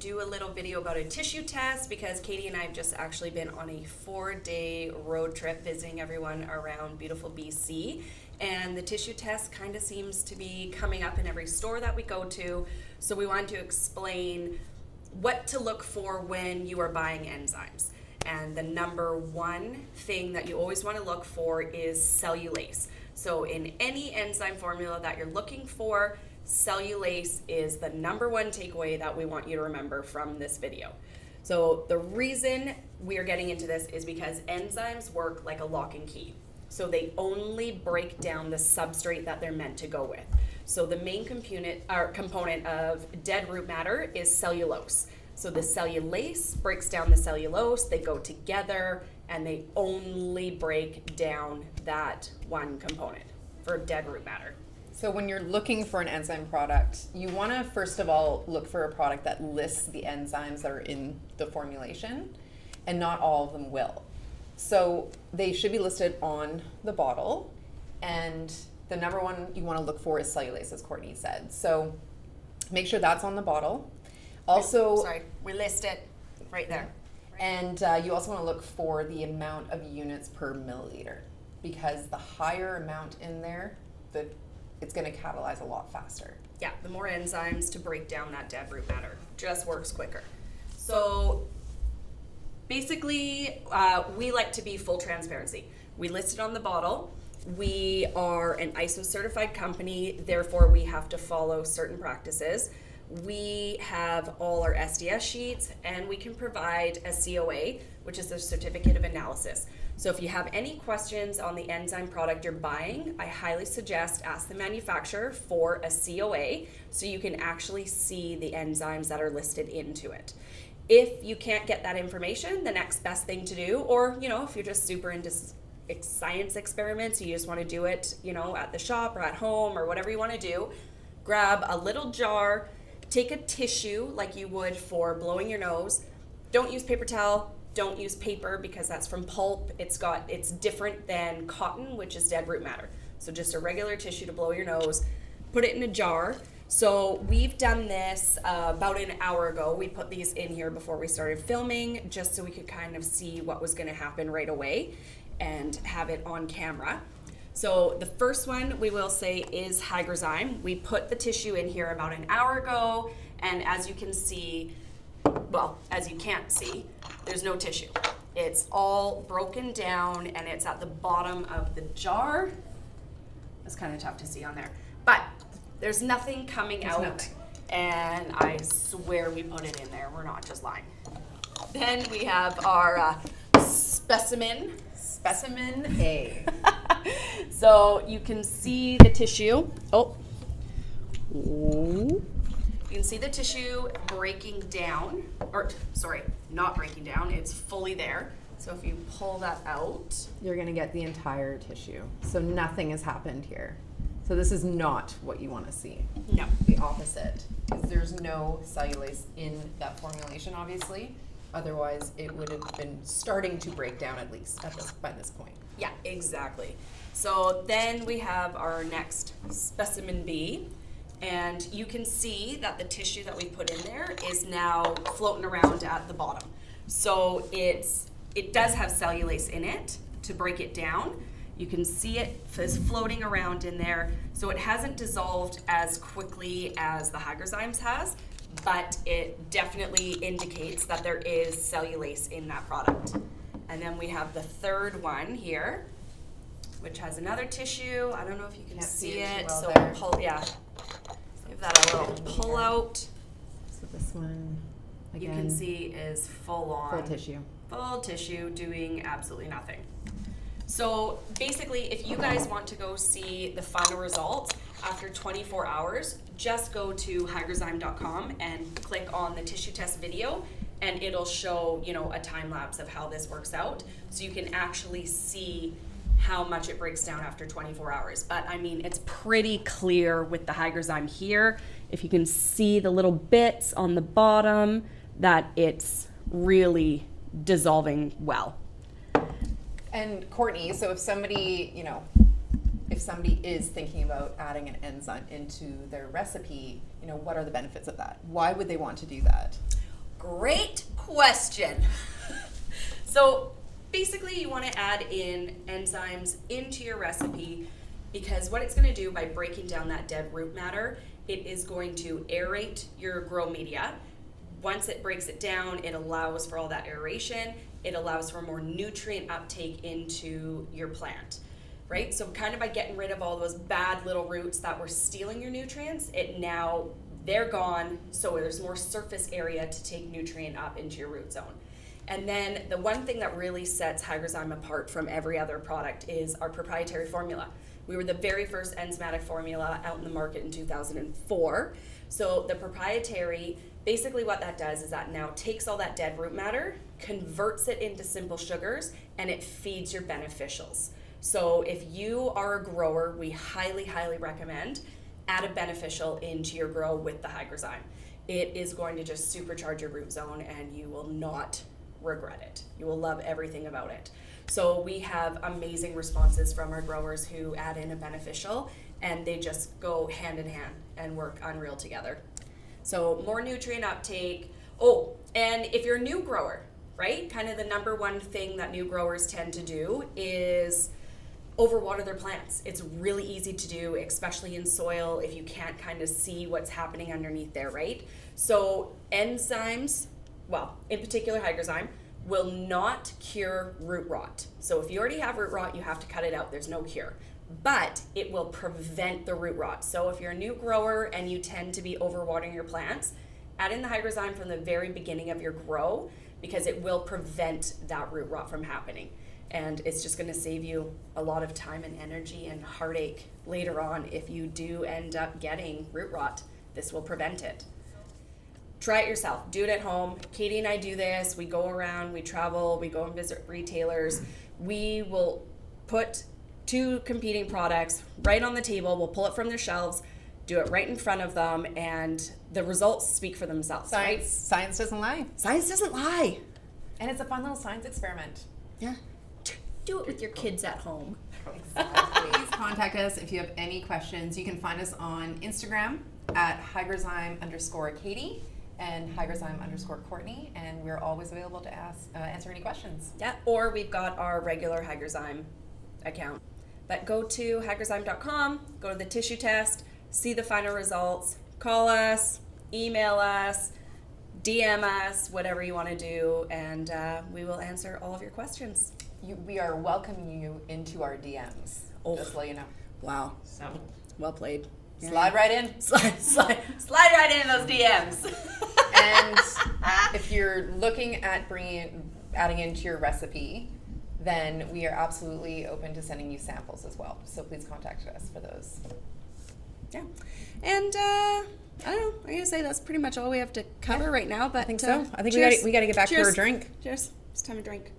do a little video about a tissue test because Katie and I have just actually been on a 4-day road trip visiting everyone around beautiful BC. And the tissue test kind of seems to be coming up in every store that we go to. So we wanted to explain what to look for when you are buying enzymes. And the number one thing that you always want to look for is cellulase. So in any enzyme formula that you're looking for, cellulase is the number one takeaway that we want you to remember from this video. So the reason we are getting into this is because enzymes work like a lock and key. So they only break down the substrate that they're meant to go with. So the main component of dead root matter is cellulose. So the cellulase breaks down the cellulose, they go together, and they only break down that one component for dead root matter. So when you're looking for an enzyme product, you want to first of all look for a product that lists the enzymes that are in the formulation, and not all of them will. So they should be listed on the bottle, and the number one you want to look for is cellulase, as Courtney said. So make sure that's on the bottle. Also, sorry, we list it right there. And you also want to look for the amount of units per milliliter, because the higher amount in there, it's going to catalyze a lot faster. Yeah, the more enzymes to break down that dead root matter just works quicker. So basically, we like to be full transparency. We list it on the bottle. We are an ISO certified company, therefore we have to follow certain practices. We have all our SDS sheets, and we can provide a COA, which is a certificate of analysis. So if you have any questions on the enzyme product you're buying, I highly suggest ask the manufacturer for a COA so you can actually see the enzymes that are listed into it. If you can't get that information, the next best thing to do, or if you're just super into science experiments, you just want to do it, at the shop or at home or whatever you want to do, grab a little jar. Take a tissue like you would for blowing your nose. Don't use paper towel. Don't use paper because that's from pulp. It's different than cotton, which is dead root matter. So just a regular tissue to blow your nose. Put it in a jar. So we've done this about an hour ago. We put these in here before we started filming just so we could kind of see what was going to happen right away and have it on camera. So the first one we will say is Hygrozyme. We put the tissue in here about an hour ago, and as you can see, as you can't see, there's no tissue. It's all broken down, and it's at the bottom of the jar. It's kind of tough to see on there, but there's nothing coming out, and I swear we put it in there. We're not just lying. Then we have our specimen A. So you can see the tissue. You can see the tissue breaking down, not breaking down, it's fully there. So if you pull that out, you're going to get the entire tissue. So nothing has happened here. So this is not what you want to see. No. The opposite. Because there's no cellulase in that formulation, obviously. Otherwise, it would have been starting to break down at least by this point. Yeah, exactly. So then we have our next specimen B, and you can see that the tissue that we put in there is now floating around at the bottom. So it does have cellulase in it to break it down. You can see it is floating around in there. So it hasn't dissolved as quickly as the Hygrozymes has, but it definitely indicates that there is cellulase in that product. And then we have the third one here, which has another tissue. I don't know if you can see it. Well So there. give that a little pull out. So this one, again, You can see is full on. full tissue. Doing absolutely nothing. So basically, if you guys want to go see the final result after 24 hours, just go to hygrozyme.com and click on the tissue test video, and it'll show, a time lapse of how this works out. So you can actually see how much it breaks down after 24 hours. But I mean, it's pretty clear with the Hygrozyme here. If you can see the little bits on the bottom, that it's really dissolving well. And Courtney, so if somebody is thinking about adding an enzyme into their recipe, what are the benefits of that? Why would they want to do that? Great question. So basically you want to add in enzymes into your recipe because what it's going to do by breaking down that dead root matter, it is going to aerate your grow media. Once it breaks it down, it allows for all that aeration. It allows for more nutrient uptake into your plant, right? So kind of by getting rid of all those bad little roots that were stealing your nutrients, they're gone, so there's more surface area to take nutrient up into your root zone. And then the one thing that really sets Hygrozyme apart from every other product is our proprietary formula. We were the very first enzymatic formula out in the market in 2004. So the proprietary, basically what that does is that now takes all that dead root matter, converts it into simple sugars, and it feeds your beneficials. So if you are a grower, we highly, highly recommend add a beneficial into your grow with the Hygrozyme. It is going to just supercharge your root zone and you will not regret it. You will love everything about it. So we have amazing responses from our growers who add in a beneficial and they just go hand in hand and work unreal together. So more nutrient uptake. Oh, and if you're a new grower, right? Kind of the number one thing that new growers tend to do is overwater their plants. It's really easy to do, especially in soil if you can't kind of see what's happening underneath there, right? So enzymes, well, in particular Hygrozyme, will not cure root rot. So if you already have root rot, you have to cut it out. There's no cure. But it will prevent the root rot. So if you're a new grower and you tend to be overwatering your plants, add in the Hygrozyme from the very beginning of your grow because it will prevent that root rot from happening. And it's just going to save you a lot of time and energy and heartache later on if you do end up getting root rot. This will prevent it. Try it yourself. Do it at home. Katie and I do this. We go around, we travel, we go and visit retailers. We will put two competing products right on the table. We'll pull it from their shelves, do it right in front of them, and the results speak for themselves. Right? Science doesn't lie. Science doesn't lie. And it's a fun little science experiment. Yeah. Do it with your kids at home. Exactly. Please contact us if you have any questions. You can find us on Instagram at Hygrozyme_Katie and Hygrozyme_Courtenay, and we're always available to answer any questions. Yeah, or we've got our regular Hygrozyme account. But go to hygrozyme.com, go to the tissue test, see the final results, call us, email us, DM us, whatever you want to do, and we will answer all of your questions. We are welcoming you into our DMs. Oh. Just to let you know. Wow. So well played. slide right in. Slide right in those DMs. And if you're looking at adding into your recipe, then we are absolutely open to sending you samples as well. So please contact us for those. Yeah. And I don't know. I'm gonna say that's pretty much all we have to cover right now. But I think so. I think cheers. we got to get back Cheers. to our drink. Cheers. It's time to drink.